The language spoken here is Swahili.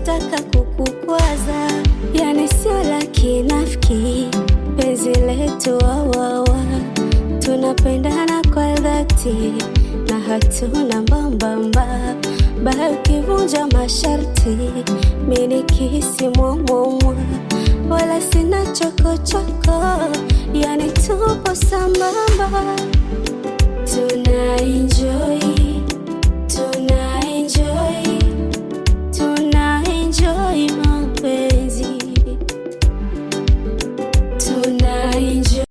kutaka kukukwaza, yani sio la kinafiki. Penzi letu wawawa, tunapendana kwa dhati na hatuna mbambamba. Bali ukivunja masharti, mimi kisi mwomwa, wala sina chokochoko, yani tupo sambamba. Tuna enjoy